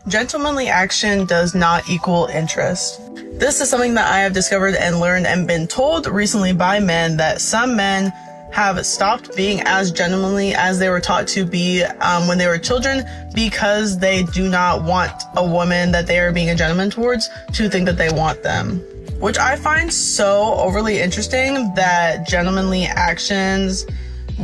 Gentlemanly action does not equal interest. This is something that I have discovered and learned and been told recently by men, that some men have stopped being as gentlemanly as they were taught to be when they were children, because they do not want a woman that they are being a gentleman towards to think that they want them. Which I find so overly interesting, that gentlemanly actions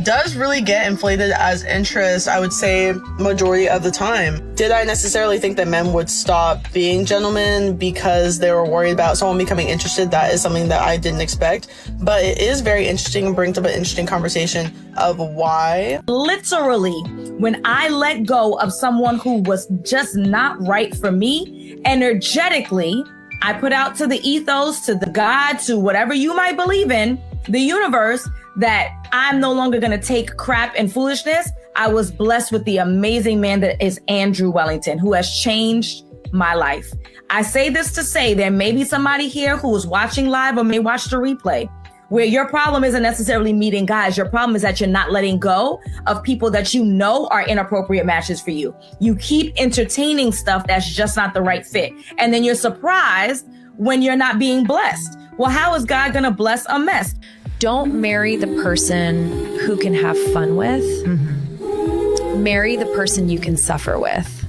does really get inflated as interest, I would say, majority of the time. Did I necessarily think that men would stop being gentlemen because they were worried about someone becoming interested? That is something that I didn't expect, but it is very interesting and brings up an interesting conversation of why. Literally, when I let go of someone who was just not right for me, energetically, I put out to the ethos, to the God, to whatever you might believe in, the universe, that I'm no longer going to take crap and foolishness. I was blessed with the amazing man that is Andrew Wellington, who has changed my life. I say this to say there may be somebody here who is watching live or may watch the replay, where your problem isn't necessarily meeting guys. Your problem is that you're not letting go of people that you know are inappropriate matches for you. You keep entertaining stuff that's just not the right fit. And then you're surprised when you're not being blessed. Well, how is God going to bless a mess? Don't marry the person who can have fun with. Mm-hmm. Marry the person you can suffer with.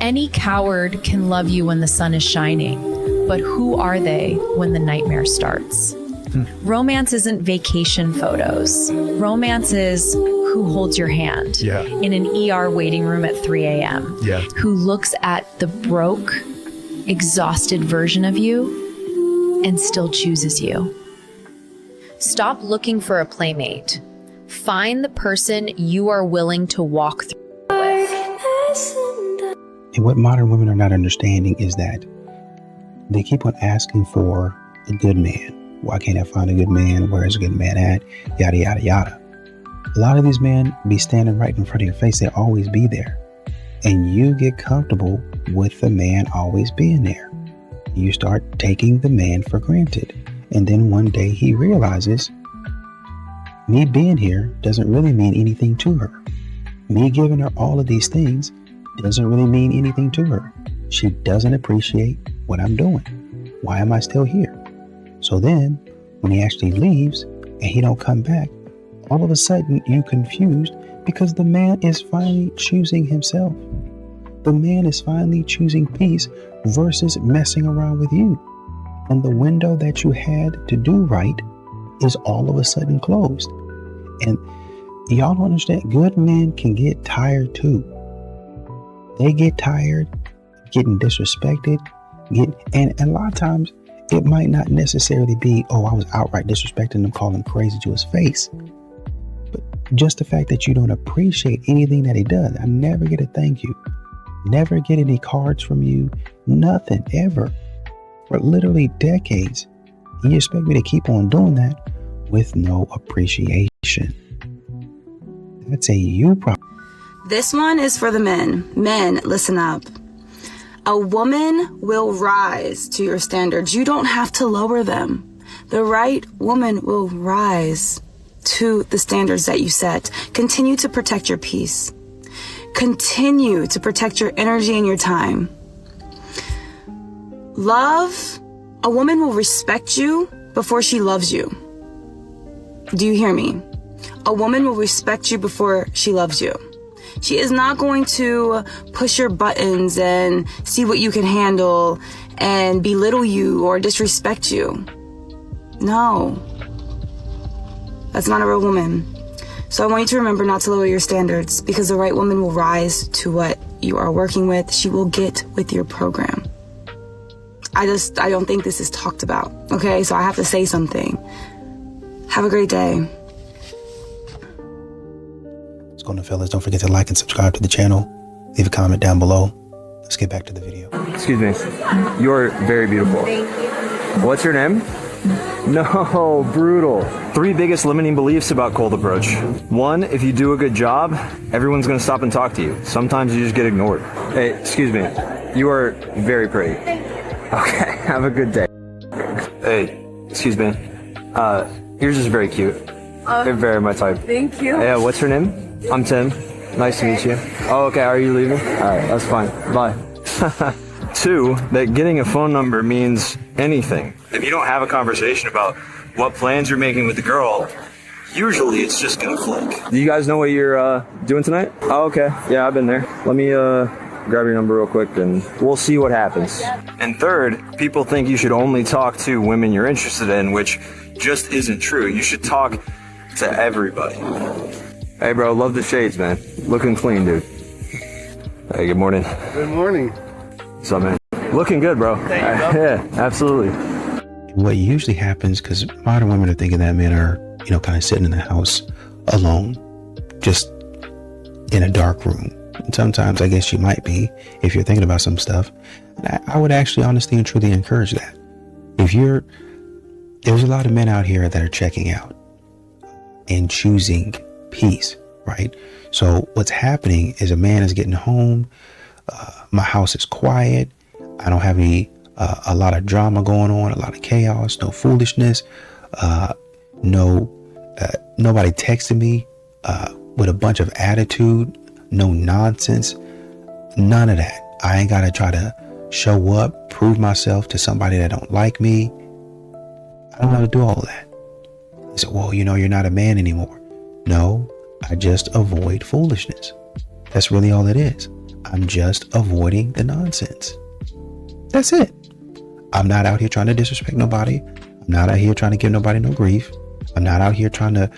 Any coward can love you when the sun is shining, but who are they when the nightmare starts? Romance isn't vacation photos. Romance is who holds your hand in an ER waiting room at 3 a.m. Who looks at the broke, exhausted version of you and still chooses you. Stop looking for a playmate. Find the person you are willing to walk through with. And what modern women are not understanding is that they keep on asking for a good man. Why can't I find a good man? Where is a good man at? Yada, yada, yada. A lot of these men be standing right in front of your face. They'll always be there. And you get comfortable with the man always being there. You start taking the man for granted. And then one day he realizes, me being here doesn't really mean anything to her. Me giving her all of these things doesn't really mean anything to her. She doesn't appreciate what I'm doing. Why am I still here? So then, when he actually leaves and he don't come back, all of a sudden you confused because the man is finally choosing himself. The man is finally choosing peace versus messing around with you. And the window that you had to do right is all of a sudden closed. And y'all don't understand, good men can get tired too. They get tired getting disrespected, and a lot of times it might not necessarily be, oh, I was outright disrespecting him, calling him crazy to his face. But just the fact that you don't appreciate anything that he does. I never get a thank you. Never get any cards from you. Nothing, ever. For literally decades. And you expect me to keep on doing that with no appreciation. That's a you problem. This one is for the men. Men, listen up. A woman will rise to your standards. You don't have to lower them. The right woman will rise to the standards that you set. Continue to protect your peace. Continue to protect your energy and your time. Love, a woman will respect you before she loves you. Do you hear me? A woman will respect you before she loves you. She is not going to push your buttons and see what you can handle and belittle you or disrespect you. No. That's not a real woman. So I want you to remember not to lower your standards, because the right woman will rise to what you are working with. She will get with your program. I don't think this is talked about. Okay, so I have to say something. Have a great day. What's going on, fellas? Don't forget to like and subscribe to the channel. Leave a comment down below. Let's get back to the video. Excuse me. You're very beautiful. Thank you. What's your name? No, brutal. 3 biggest limiting beliefs about cold approach. 1, if you do a good job, everyone's gonna stop and talk to you. Sometimes you just get ignored. Hey, excuse me. You are very pretty. Thank you. Okay, have a good day. Hey, excuse me. Yours is very cute. They're very my type. Thank you. Yeah, what's your name? I'm Tim. Nice to meet you. Oh, okay, are you leaving? All right, that's fine. Bye. Two, that getting a phone number means anything. If you don't have a conversation about what plans you're making with the girl, usually it's just gonna flick. Do you guys know what you're doing tonight? Oh, okay. Yeah, I've been there. Let me grab your number real quick and we'll see what happens. And third, people think you should only talk to women you're interested in, which just isn't true. You should talk to everybody. Hey bro, love the shades, man. Looking clean, dude. Hey, good morning. Good morning. What's up, man? Looking good, bro. Yeah, absolutely. What usually happens, because modern women are thinking that men are, kind of sitting in the house alone, just in a dark room. And sometimes I guess you might be, if you're thinking about some stuff. And I would actually honestly and truly encourage that. There's a lot of men out here that are checking out and choosing peace, right? So what's happening is a man is getting home. My house is quiet. I don't have a lot of drama going on, a lot of chaos, no foolishness, nobody texting me with a bunch of attitude, no nonsense, none of that. I ain't got to try to show up, prove myself to somebody that don't like me. I don't have to do all of that. He said, well, you're not a man anymore. No, I just avoid foolishness. That's really all it is. I'm just avoiding the nonsense. That's it. I'm not out here trying to disrespect nobody. I'm not out here trying to give nobody no grief. I'm not out here trying to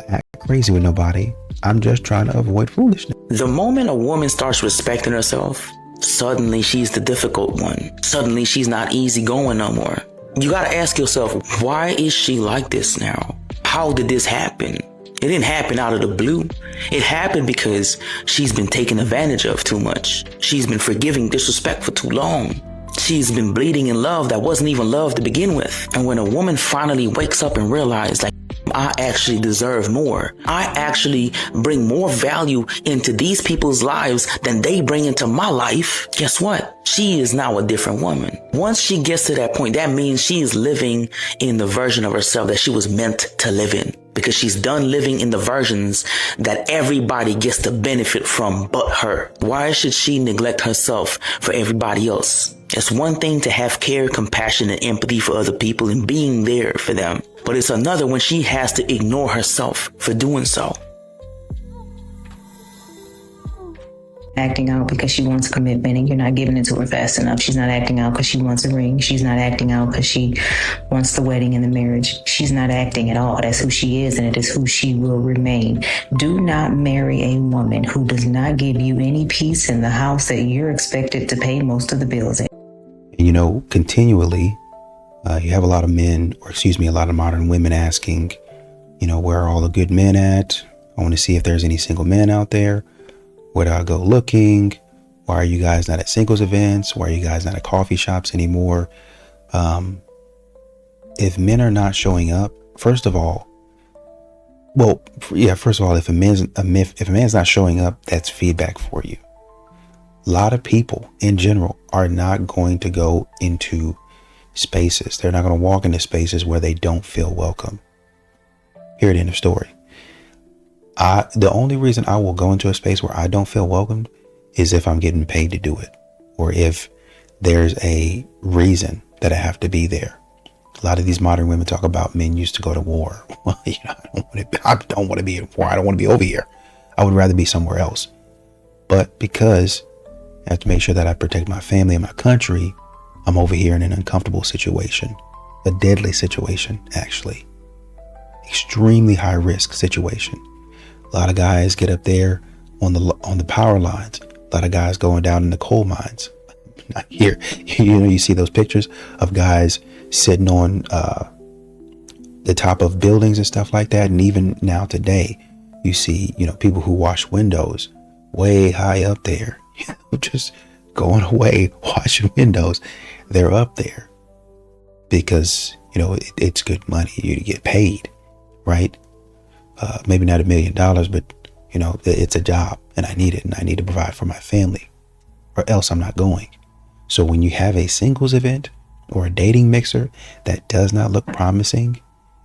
act crazy with nobody. I'm just trying to avoid foolishness. The moment a woman starts respecting herself, suddenly she's the difficult one. Suddenly she's not easygoing no more. You gotta ask yourself, why is she like this now? How did this happen? It didn't happen out of the blue. It happened because she's been taken advantage of too much. She's been forgiving disrespect for too long. She's been bleeding in love that wasn't even love to begin with. And when a woman finally wakes up and realizes, like, I actually deserve more. I actually bring more value into these people's lives than they bring into my life. Guess what? She is now a different woman. Once she gets to that point, that means she is living in the version of herself that she was meant to live in. Because she's done living in the versions that everybody gets to benefit from but her. Why should she neglect herself for everybody else? It's one thing to have care, compassion, and empathy for other people and being there for them. But it's another when she has to ignore herself for doing so. Acting out because she wants a commitment and you're not giving it to her fast enough. She's not acting out because she wants a ring. She's not acting out because she wants the wedding and the marriage. She's not acting at all. That's who she is and it is who she will remain. Do not marry a woman who does not give you any peace in the house that you're expected to pay most of the bills in. Continually, you have a lot of men, a lot of modern women asking, where are all the good men at? I want to see if there's any single men out there. Where do I go looking? Why are you guys not at singles events? Why are you guys not at coffee shops anymore? If men are not showing up, first of all, if a man's not showing up, that's feedback for you. A lot of people in general are not going to go into spaces. They're not going to walk into spaces where they don't feel welcome. Period. End of story. The only reason I will go into a space where I don't feel welcomed is if I'm getting paid to do it, or if there's a reason that I have to be there. A lot of these modern women talk about men used to go to war. Well, I don't want to be in war. I don't want to be over here. I would rather be somewhere else. But because I have to make sure that I protect my family and my country, I'm over here in an uncomfortable situation, a deadly situation, actually, extremely high risk situation. A lot of guys get up there on the power lines. A lot of guys going down in the coal mines. Here, you see those pictures of guys sitting on the top of buildings and stuff like that. And even now today, you see, people who wash windows way high up there, just going away, washing windows. They're up there because, it's good money. You get paid, right? Maybe not $1 million, but it's a job and I need it and I need to provide for my family or else I'm not going. So when you have a singles event or a dating mixer that does not look promising,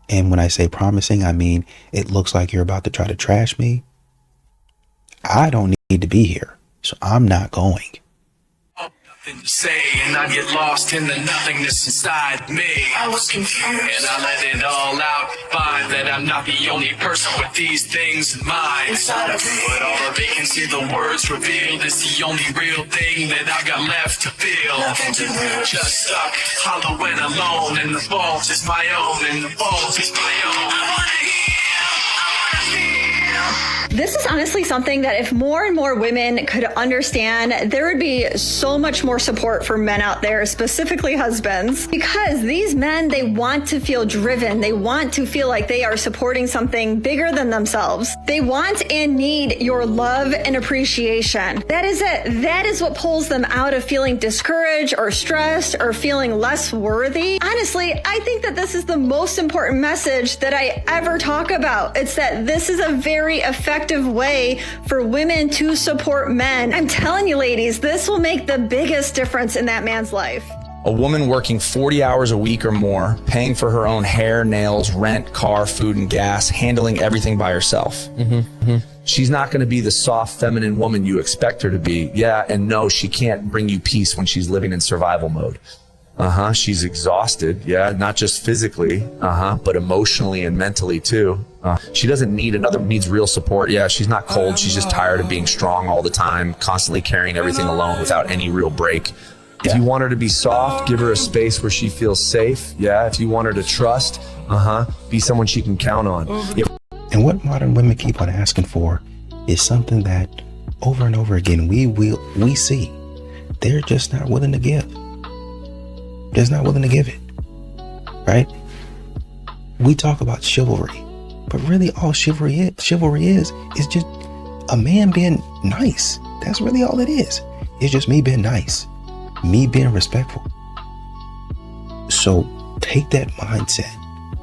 and when I say promising, I mean, it looks like you're about to try to trash me, I don't need to be here. So I'm not going. Nothing to say, and I get lost in the nothingness inside me. I was confused, and I let it all out. Find that I'm not the only person with these things in mind. Inside of me, but all the vacancy, the words revealed, is the only real thing that I got left to feel. Nothing to lose. Just stuck, hollow and alone, and the fault is my own, and the fault is my own. I wanna heal, I wanna feel. This is honestly something that if more and more women could understand, there would be so much more support for men out there, specifically husbands, because these men, they want to feel driven. They want to feel like they are supporting something bigger than themselves. They want and need your love and appreciation. That is it. That is what pulls them out of feeling discouraged or stressed or feeling less worthy. Honestly, I think that this is the most important message that I ever talk about. It's that this is a very effective way for women to support men. I'm telling you, ladies, this will make the biggest difference in that man's life. A woman working 40 hours a week or more, paying for her own hair, nails, rent, car, food, and gas, handling everything by herself. She's not going to be the soft, feminine woman you expect her to be. Yeah, and no, she can't bring you peace when she's living in survival mode. She's exhausted. Yeah, not just physically, but emotionally and mentally too. She doesn't needs real support. Yeah, she's not cold. She's just tired of being strong all the time, constantly carrying everything alone without any real break. If you want her to be soft, give her a space where she feels safe. Yeah, if you want her to trust, be someone she can count on. And what modern women keep on asking for is something that over and over again we see. They're just not willing to give. They're just not willing to give it. Right? We talk about chivalry, but really all chivalry is just a man being nice. That's really all it is. It's just me being nice, me being respectful. So take that mindset,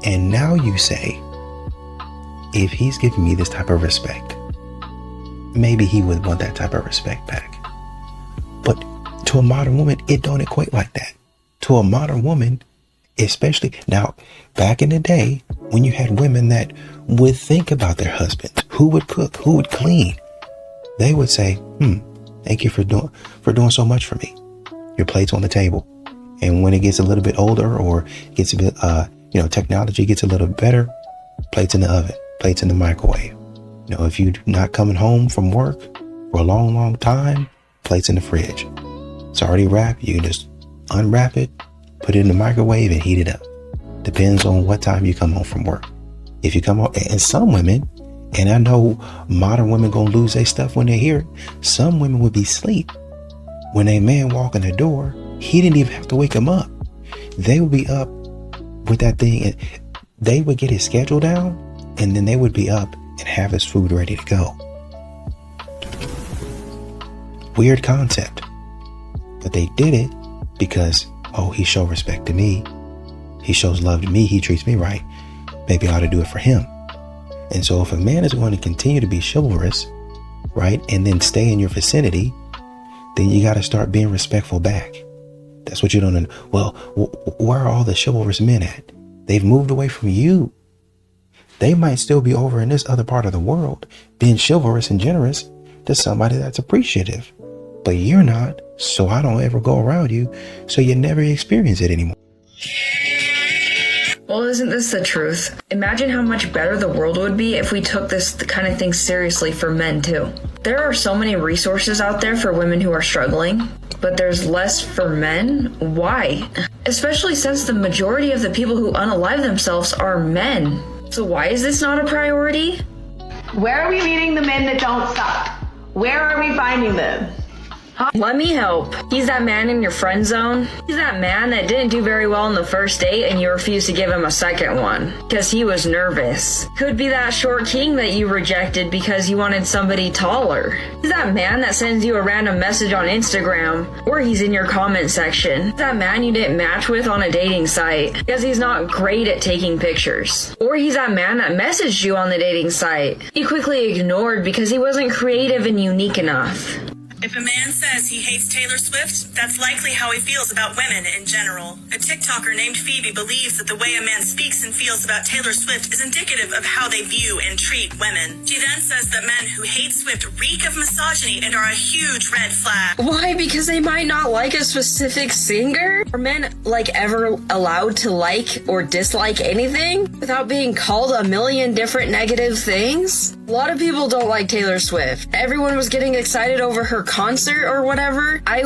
and now you say, if he's giving me this type of respect, maybe he would want that type of respect back. But to a modern woman, it don't equate like that. To a modern woman, especially now, back in the day when you had women that would think about their husbands, who would cook, who would clean, they would say, thank you for doing so much for me. Your plate's on the table. And when it gets a little bit older, or gets a bit, technology gets a little better, plates in the oven, plates in the microwave. If you're not coming home from work for a long, long time, plates in the fridge. It's already wrapped. You can just unwrap it, put it in the microwave, and heat it up. Depends on what time you come home from work. If you come home, and some women, and I know modern women gonna lose their stuff when they hear it, some women would be asleep when a man walk in the door. He didn't even have to wake him up. They would be up with that thing, and they would get his schedule down, and then they would be up and have his food ready to go. Weird concept, but they did it because, he shows respect to me. He shows love to me. He treats me right. Maybe I ought to do it for him. And so if a man is going to continue to be chivalrous, right, and then stay in your vicinity, then you got to start being respectful back. That's what you don't know. Well, where are all the chivalrous men at? They've moved away from you. They might still be over in this other part of the world being chivalrous and generous to somebody that's appreciative. But you're not, so I don't ever go around you, so you never experience it anymore. Well, isn't this the truth? Imagine how much better the world would be if we took this kind of thing seriously for men too. There are so many resources out there for women who are struggling, but there's less for men. Why? Especially since the majority of the people who unalive themselves are men. So why is this not a priority? Where are we meeting the men that don't suck? Where are we finding them? Let me help. He's that man in your friend zone. He's that man that didn't do very well on the first date and you refused to give him a second one because he was nervous. Could be that short king that you rejected because you wanted somebody taller. He's that man that sends you a random message on Instagram, or he's in your comment section. He's that man you didn't match with on a dating site because he's not great at taking pictures. Or he's that man that messaged you on the dating site you quickly ignored because he wasn't creative and unique enough. If a man says he hates Taylor Swift, that's likely how he feels about women in general. A TikToker named Phoebe believes that the way a man speaks and feels about Taylor Swift is indicative of how they view and treat women. She then says that men who hate Swift reek of misogyny and are a huge red flag. Why? Because they might not like a specific singer? Are men, ever allowed to like or dislike anything without being called a million different negative things? A lot of people don't like Taylor Swift. Everyone was getting excited over her concert or whatever. I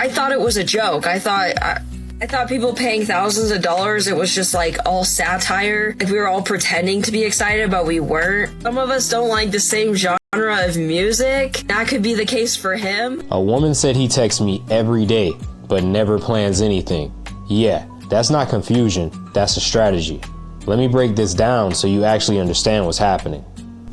thought it was a joke. I thought people paying thousands of dollars, it was just all satire. We were all pretending to be excited, but we weren't. Some of us don't like the same genre of music. That could be the case for him. A woman said he texts me every day, but never plans anything. Yeah, that's not confusion, that's a strategy. Let me break this down so you actually understand what's happening.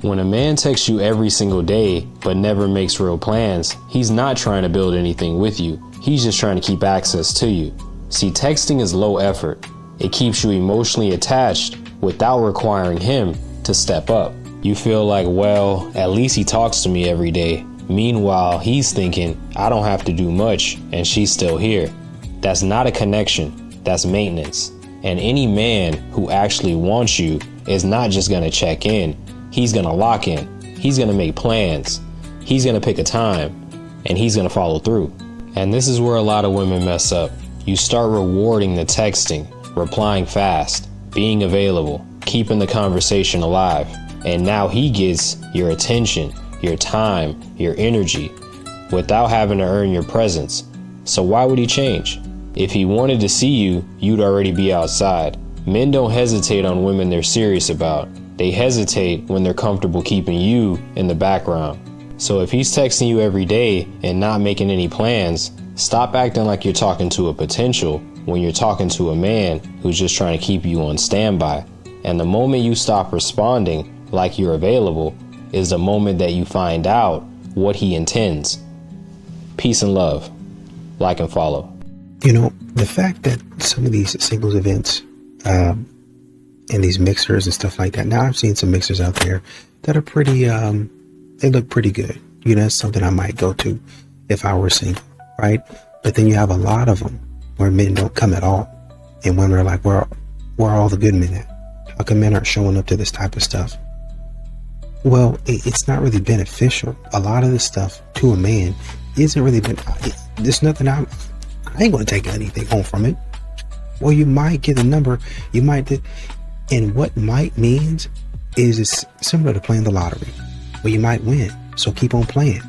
When a man texts you every single day, but never makes real plans, he's not trying to build anything with you. He's just trying to keep access to you. See, texting is low effort. It keeps you emotionally attached without requiring him to step up. You feel like, well, at least he talks to me every day. Meanwhile, he's thinking, I don't have to do much, and she's still here. That's not a connection, that's maintenance. And any man who actually wants you is not just gonna check in. He's gonna lock in, he's gonna make plans, he's gonna pick a time, and he's gonna follow through. And this is where a lot of women mess up. You start rewarding the texting, replying fast, being available, keeping the conversation alive. And now he gets your attention, your time, your energy, without having to earn your presence. So why would he change? If he wanted to see you, you'd already be outside. Men don't hesitate on women they're serious about. They hesitate when they're comfortable keeping you in the background. So if he's texting you every day and not making any plans, stop acting like you're talking to a potential when you're talking to a man who's just trying to keep you on standby. And the moment you stop responding like you're available is the moment that you find out what he intends. Peace and love. Like and follow. You know, the fact that some of these singles events and these mixers and stuff like that. Now I've seen some mixers out there that are pretty, they look pretty good. You know, that's something I might go to if I were single, right? But then you have a lot of them where men don't come at all. And women are like, where are all the good men at? How come men aren't showing up to this type of stuff? Well, it's not really beneficial. A lot of this stuff to a man isn't really, there's nothing, I ain't going to take anything home from it. Well, you might get a number, you might, and what might means is it's similar to playing the lottery. Well, you might win, so keep on playing.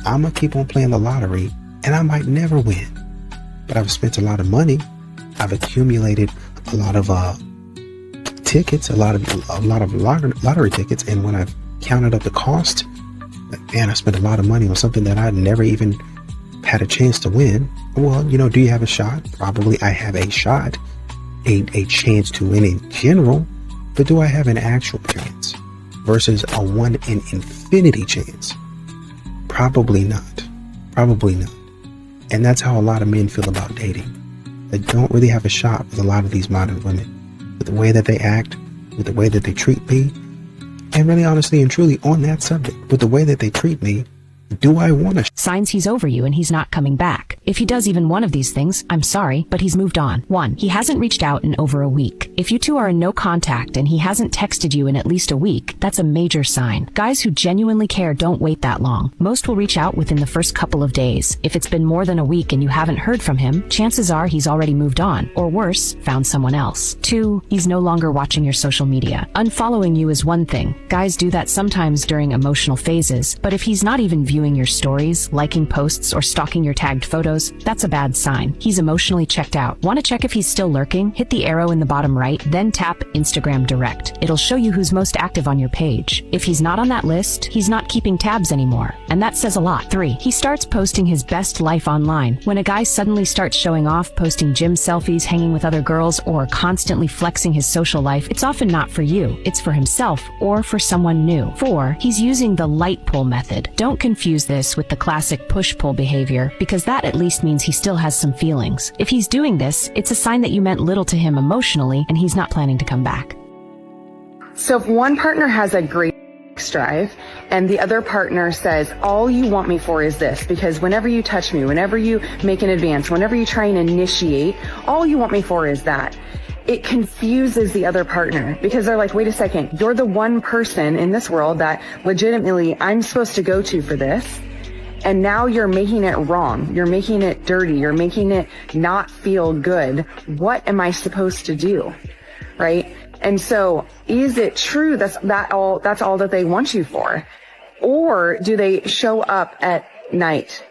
I'm going to keep on playing the lottery, and I might never win. But I've spent a lot of money. I've accumulated a lot of tickets, a lot of lottery tickets, and when I've counted up the cost, man, I spent a lot of money on something that I'd never even had a chance to win. Well, you know, do you have a shot? Probably I have a shot, a chance to win in general, but do I have an actual chance versus a 1 in infinity chance? Probably not. Probably not. And that's how a lot of men feel about dating. They don't really have a shot with a lot of these modern women, with the way that they act, with the way that they treat me, and really honestly and truly on that subject, with the way that they treat me. Do I want to? Signs he's over you and he's not coming back. If he does even one of these things, I'm sorry, but he's moved on. 1, he hasn't reached out in over a week. If you two are in no contact and he hasn't texted you in at least a week, that's a major sign. Guys who genuinely care don't wait that long. Most will reach out within the first couple of days. If it's been more than a week and you haven't heard from him, chances are he's already moved on, or worse, found someone else. 2, he's no longer watching your social media. Unfollowing you is one thing. Guys do that sometimes during emotional phases, but if he's not even viewing your stories, liking posts, or stalking your tagged photos, that's a bad sign. He's emotionally checked out. Want to check if he's still lurking? Hit the arrow in the bottom right, then tap Instagram Direct. It'll show you who's most active on your page. If he's not on that list, he's not keeping tabs anymore, and that says a lot. 3, he starts posting his best life online. When a guy suddenly starts showing off, posting gym selfies, hanging with other girls, or constantly flexing his social life, it's often not for you. It's for himself or for someone new. 4, he's using the light pull method. Don't confuse this with the classic push-pull behavior, because that at least means he still has some feelings. If he's doing this, it's a sign that you meant little to him emotionally and he's not planning to come back. So if one partner has a great drive and the other partner says, all you want me for is this, because whenever you touch me, whenever you make an advance, whenever you try and initiate, all you want me for is that. It confuses the other partner because they're like, wait a second, you're the one person in this world that legitimately I'm supposed to go to for this. And now you're making it wrong. You're making it dirty. You're making it not feel good. What am I supposed to do? Right? And so is it true that's all that they want you for? Or do they show up at night?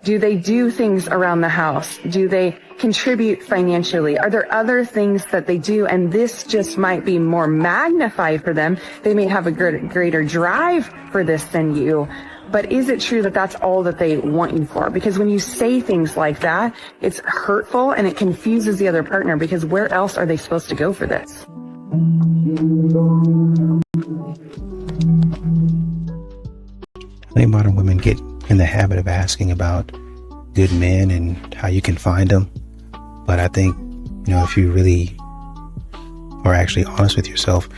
Do they do things around the house? Do they contribute financially? Are there other things that they do? And this just might be more magnified for them. They may have a greater drive for this than you. But is it true that that's all that they want you for? Because when you say things like that, it's hurtful and it confuses the other partner, because where else are they supposed to go for this? I think modern women get in the habit of asking about good men and how you can find them. But I think, if you really are actually honest with yourself,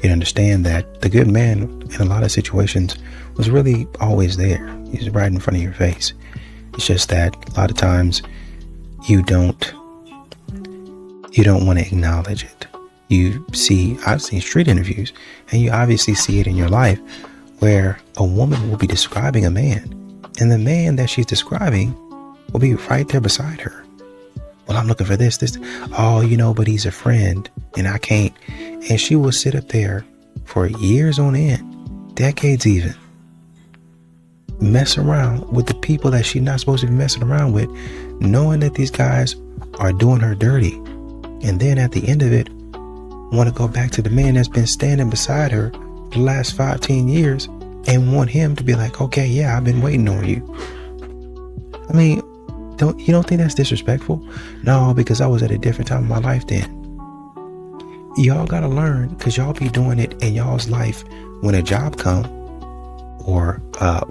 you understand that the good man in a lot of situations was really always there. He's right in front of your face. It's just that a lot of times you don't want to acknowledge it. I've seen street interviews, and you obviously see it in your life where a woman will be describing a man, and the man that she's describing will be right there beside her. Well, I'm looking for this. Oh, but he's a friend and I can't. And she will sit up there for years on end, decades even, mess around with the people that she's not supposed to be messing around with, knowing that these guys are doing her dirty. And then at the end of it, want to go back to the man that's been standing beside her for the last 15 years and want him to be like, okay, yeah, I've been waiting on you. I mean, you don't think that's disrespectful? No, because I was at a different time in my life then. Y'all gotta learn, because y'all be doing it in y'all's life when a job comes, or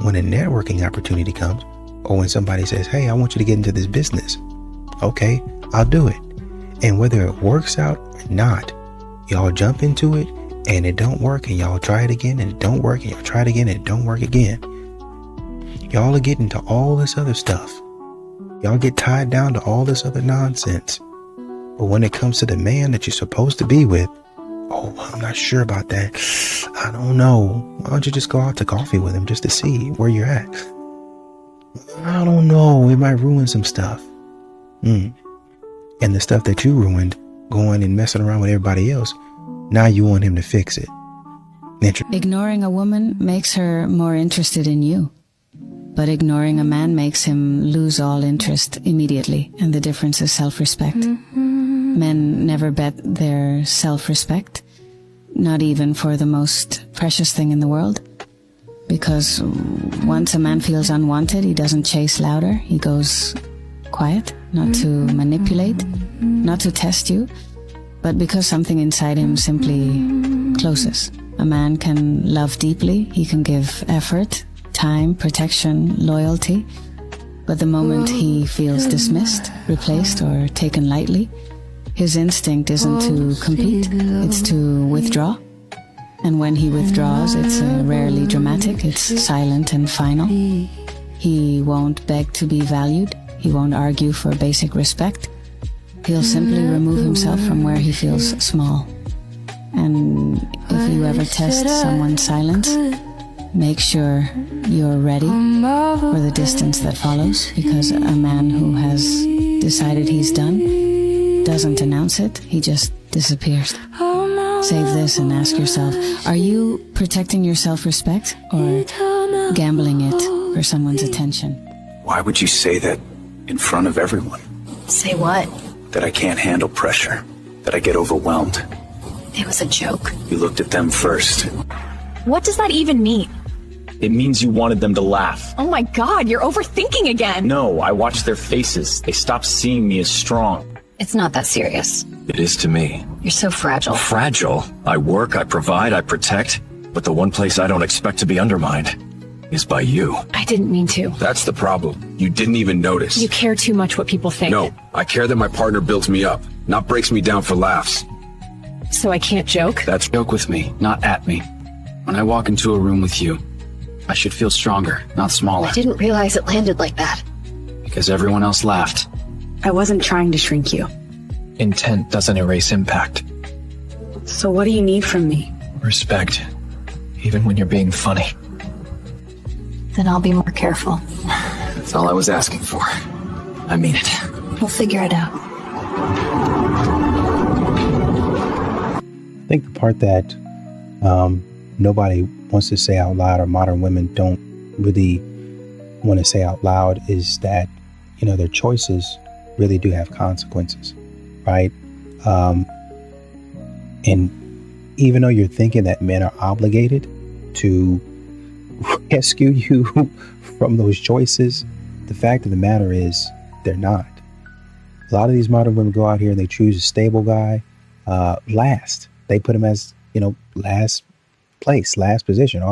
when a networking opportunity comes, or when somebody says, hey, I want you to get into this business. Okay, I'll do it. And whether it works out or not, y'all jump into it and it don't work, and y'all try it again and it don't work, and y'all try it again and it don't work again. Y'all are getting to all this other stuff. Y'all get tied down to all this other nonsense. But when it comes to the man that you're supposed to be with, oh, I'm not sure about that. I don't know. Why don't you just go out to coffee with him just to see where you're at? I don't know. It might ruin some stuff. And the stuff that you ruined, going and messing around with everybody else, now you want him to fix it. Ignoring a woman makes her more interested in you. But ignoring a man makes him lose all interest immediately, and the difference is self-respect. Men never bet their self-respect, not even for the most precious thing in the world. Because once a man feels unwanted, he doesn't chase louder, he goes quiet, not to manipulate, not to test you, but because something inside him simply closes. A man can love deeply, he can give effort, time, protection, loyalty, but the moment he feels dismissed, replaced, or taken lightly, his instinct isn't to compete, it's to withdraw. And when he withdraws, it's rarely dramatic, it's silent and final. He won't beg to be valued, he won't argue for basic respect. He'll simply remove himself from where he feels small. And if you ever test someone's silence, make sure you're ready for the distance that follows, because a man who has decided he's done doesn't announce it, he just disappears. Save this and ask yourself, are you protecting your self-respect or gambling it for someone's attention? Why would you say that in front of everyone? Say what? That I can't handle pressure, that I get overwhelmed. It was a joke. You looked at them first. What does that even mean? It means you wanted them to laugh. Oh my God, you're overthinking again. No, I watched their faces. They stopped seeing me as strong. It's not that serious. It is to me. You're so fragile. Fragile? I work, I provide, I protect, but the one place I don't expect to be undermined is by you. I didn't mean to. That's the problem. You didn't even notice. You care too much what people think. No, I care that my partner builds me up, not breaks me down for laughs. So I can't joke? That's joke with me, not at me. When I walk into a room with you, I should feel stronger, not smaller. I didn't realize it landed like that. Because everyone else laughed. I wasn't trying to shrink you. Intent doesn't erase impact. So what do you need from me? Respect. Even when you're being funny. Then I'll be more careful. That's all I was asking for. I mean it. We'll figure it out. I think the part that nobody wants to say out loud, or modern women don't really want to say out loud, is that, you know, their choices really do have consequences, right? And even though you're thinking that men are obligated to rescue you from those choices, the fact of the matter is they're not. A lot of these modern women go out here and they choose a stable guy last. They put him as, you know, last place, last position. Oh,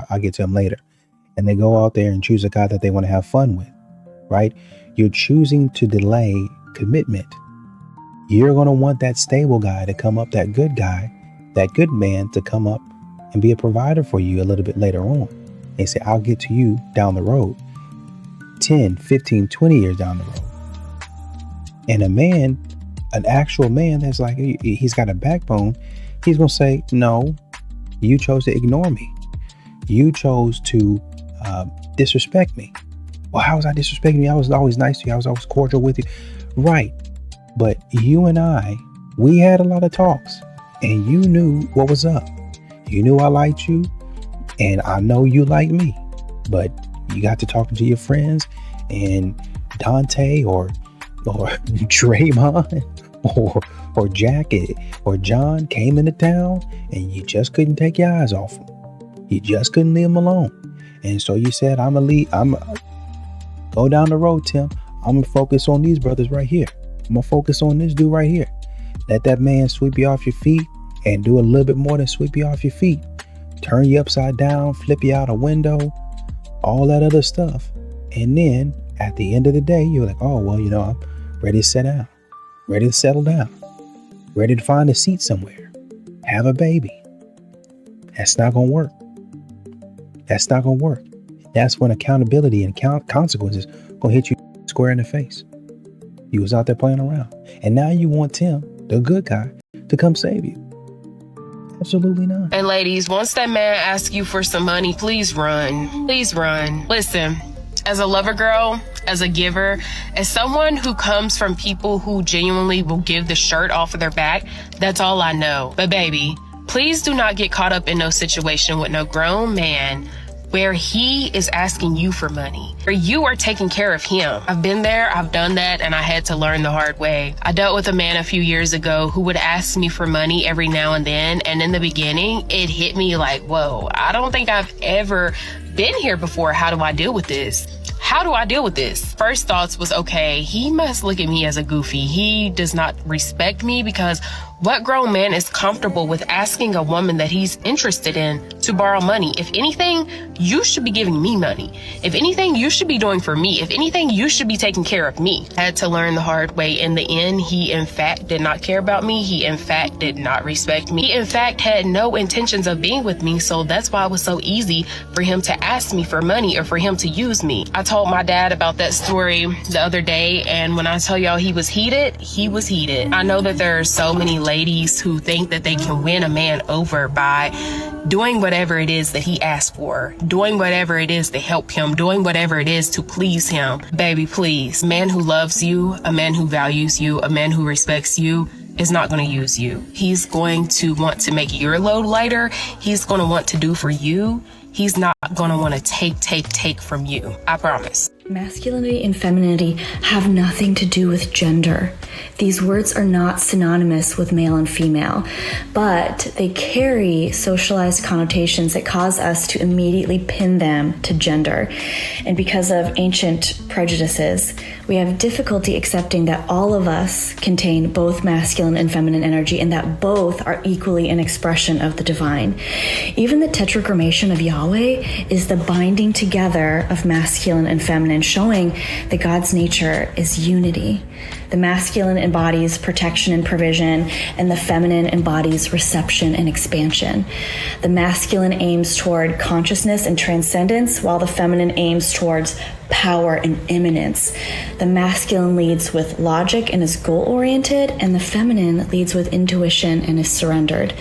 I'll get to him later. And they go out there and choose a guy that they want to have fun with, right? You're choosing to delay commitment. You're going to want that stable guy to come up, that good guy, that good man to come up and be a provider for you a little bit later on. They say, I'll get to you down the road, 10, 15, 20 years down the road. And a man, an actual man that's like, he's got a backbone, he's going to say, no, you chose to ignore me. You chose to disrespect me. Well, how was I disrespecting you? I was always nice to you. I was always cordial with you. Right. But you and I, we had a lot of talks, and you knew what was up. You knew I liked you, and I know you like me. But you got to talking to your friends, and Dante or Draymond or Jack or John came into town, and you just couldn't take your eyes off them. You just couldn't leave them alone. And so you said, I'm go down the road, Tim. I'm gonna focus on these brothers right here. I'm gonna focus on this dude right here. Let that man sweep you off your feet and do a little bit more than sweep you off your feet. Turn you upside down, flip you out a window, all that other stuff. And then at the end of the day, you're like, oh, well, you know, I'm ready to sit down, ready to settle down, ready to find a seat somewhere, have a baby. That's not gonna work. That's not gonna work. That's when accountability and consequences gonna hit you square in the face. You was out there playing around, and now you want Tim, the good guy, to come save you. Absolutely not. And ladies, once that man asks you for some money, please run. Please run. Listen, as a lover girl, as a giver, as someone who comes from people who genuinely will give the shirt off of their back, that's all I know. But baby, please do not get caught up in no situation with no grown man where he is asking you for money, or you are taking care of him. I've been there, I've done that, and I had to learn the hard way. I dealt with a man a few years ago who would ask me for money every now and then, and in the beginning, it hit me like, whoa, I don't think I've ever been here before. How do I deal with this? How do I deal with this? First thoughts was, okay, he must look at me as a goofy. He does not respect me, because what grown man is comfortable with asking a woman that he's interested in to borrow money? If anything, you should be giving me money. If anything, you should be doing for me. If anything, you should be taking care of me. I had to learn the hard way. In the end, he in fact did not care about me. He in fact did not respect me. He in fact had no intentions of being with me. So that's why it was so easy for him to ask me for money or for him to use me. I told my dad about that story the other day, and when I tell y'all he was heated, he was heated. I know that there are so many ladies who think that they can win a man over by doing whatever it is that he asked for, doing whatever it is to help him, doing whatever it is to please him. Baby, please. A man who loves you, a man who values you, a man who respects you is not going to use you. He's going to want to make your load lighter. He's going to want to do for you. He's not going to want to take from you. I promise. Masculinity and femininity have nothing to do with gender. These words are not synonymous with male and female, but they carry socialized connotations that cause us to immediately pin them to gender. And because of ancient prejudices, we have difficulty accepting that all of us contain both masculine and feminine energy, and that both are equally an expression of the divine. Even the tetragrammation of Yahweh is the binding together of masculine and feminine feminine, showing that God's nature is unity. The masculine embodies protection and provision, and the feminine embodies reception and expansion. The masculine aims toward consciousness and transcendence, while the feminine aims towards power and immanence. The masculine leads with logic and is goal-oriented, and the feminine leads with intuition and is surrendered.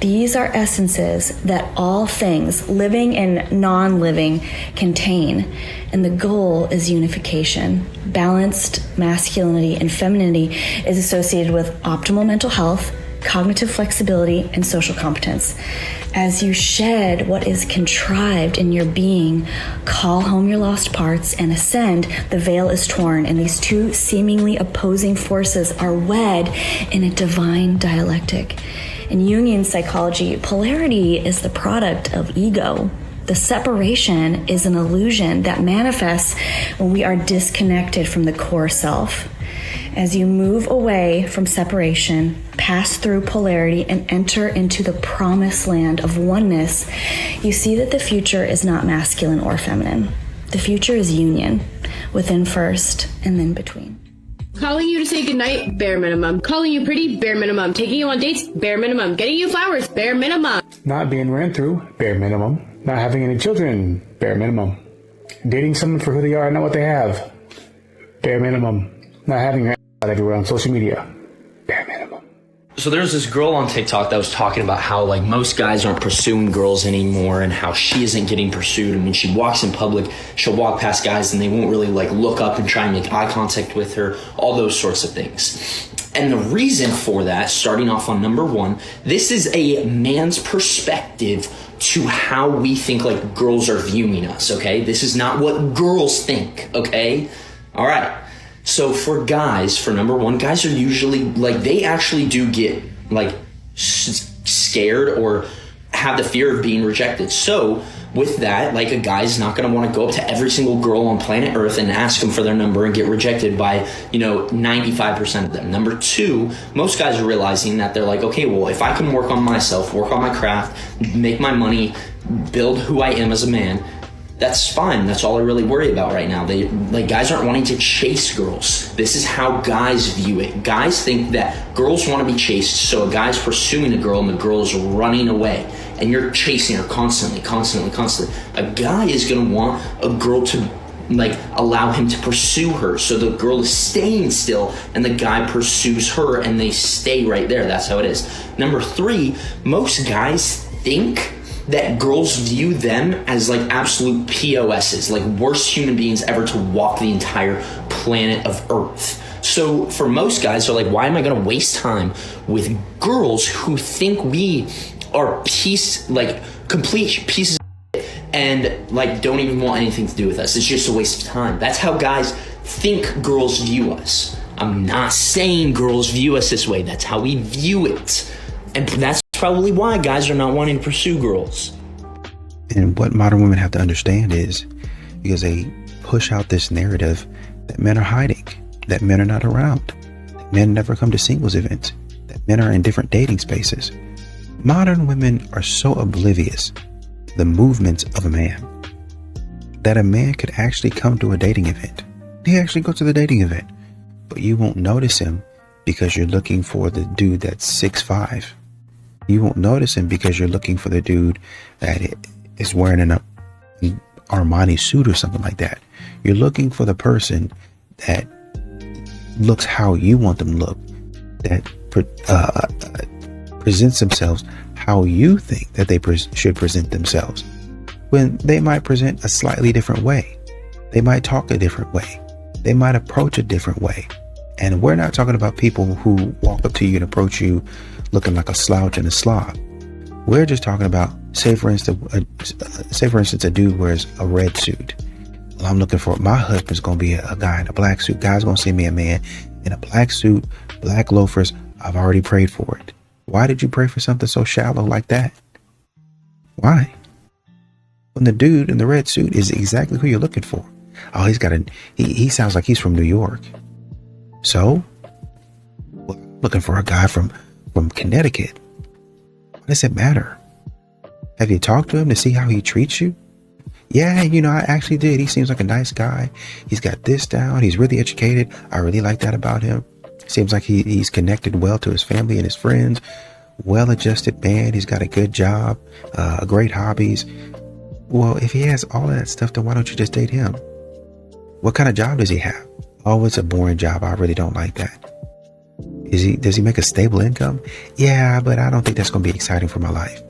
These are essences that all things, living and non-living, contain, and the goal is unification. Balanced masculinity and femininity is associated with optimal mental health, cognitive flexibility, and social competence. As you shed what is contrived in your being, call home your lost parts, and ascend, the veil is torn, and these two seemingly opposing forces are wed in a divine dialectic. In Jungian psychology, polarity is the product of ego. The separation is an illusion that manifests when we are disconnected from the core self. As you move away from separation, pass through polarity, and enter into the promised land of oneness, you see that the future is not masculine or feminine. The future is union, within first and then between. Calling you to say goodnight, bare minimum. Calling you pretty, bare minimum. Taking you on dates, bare minimum. Getting you flowers, bare minimum. Not being ran through, bare minimum. Not having any children, bare minimum. Dating someone for who they are and not what they have, bare minimum. Not having your out everywhere on social media, bare minimum. So there's this girl on TikTok that was talking about how like most guys aren't pursuing girls anymore and how she isn't getting pursued. And when she walks in public, she'll walk past guys and they won't really like look up and try and make eye contact with her, all those sorts of things. And the reason for that, starting off on number one, this is a man's perspective to how we think like girls are viewing us, okay? This is not what girls think, okay? All right. So for guys, for number one, guys are usually like, they actually do get like scared or have the fear of being rejected. So with that, like a guy's not going to want to go up to every single girl on planet Earth and ask them for their number and get rejected by, 95% of them. Number two, most guys are realizing that they're like, okay, well, if I can work on myself, work on my craft, make my money, build who I am as a man, that's fine. That's all I really worry about right now. Guys aren't wanting to chase girls. This is how guys view it. Guys think that girls want to be chased, so a guy's pursuing a girl and the girl is running away, and you're chasing her constantly. A guy is going to want a girl to allow him to pursue her, so the girl is staying still and the guy pursues her and they stay right there. That's how it is. Number three, most guys think that girls view them as absolute POSs, worst human beings ever to walk the entire planet of Earth. So for most guys, they're like, why am I going to waste time with girls who think we are complete pieces of shit and don't even want anything to do with us? It's just a waste of time. That's how guys think girls view us. I'm not saying girls view us this way. That's how we view it. And that's probably why guys are not wanting to pursue girls. And what modern women have to understand is because they push out this narrative that men are hiding, that men are not around, that men never come to singles events, that men are in different dating spaces. Modern women are so oblivious to the movements of a man that a man could actually come to a dating event. He actually goes to the dating event, but you won't notice him because you're looking for the dude that's 6'5". You won't notice him because you're looking for the dude that is wearing an Armani suit or something like that. You're looking for the person that looks how you want them to look, that presents themselves how you think that they should present themselves, when they might present a slightly different way. They might talk a different way. They might approach a different way. And we're not talking about people who walk up to you and approach you looking like a slouch and a slob. We're just talking about, say for instance, a dude wears a red suit. Well, I'm looking for, my husband's going to be a guy in a black suit. God's going to send me a man in a black suit, black loafers. I've already prayed for it. Why did you pray for something so shallow like that? Why? When the dude in the red suit is exactly who you're looking for. Oh, he sounds like he's from New York. So, looking for a guy from Connecticut. What does it matter? Have you talked to him to see how he treats you? Yeah, you know, I actually did. He seems like a nice guy. He's got this down. He's really educated. I really like that about him. Seems like he's connected well to his family and his friends. Well-adjusted man. He's got a good job, great hobbies. Well, if he has all of that stuff, then why don't you just date him? What kind of job does he have? Oh, it's a boring job. I really don't like that. Does he make a stable income? Yeah, but I don't think that's going to be exciting for my life.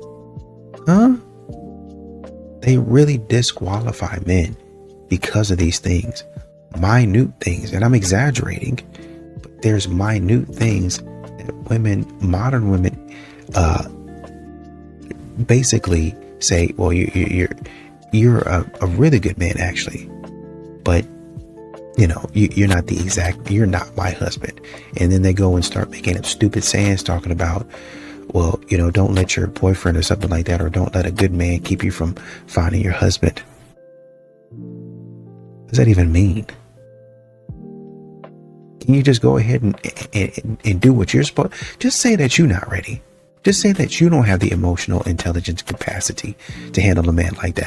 Huh? They really disqualify men because of these things. Minute things. And I'm exaggerating, but there's minute things that women, modern women, basically say, well, you're a really good man, actually. But you know, you're not my husband. And then they go and start making up stupid sayings talking about, well, you know, don't let your boyfriend or something like that, or don't let a good man keep you from finding your husband. What does that even mean? Can you just go ahead and do what you're supposed? Just say that you're not ready. Just say that you don't have the emotional intelligence capacity to handle a man like that.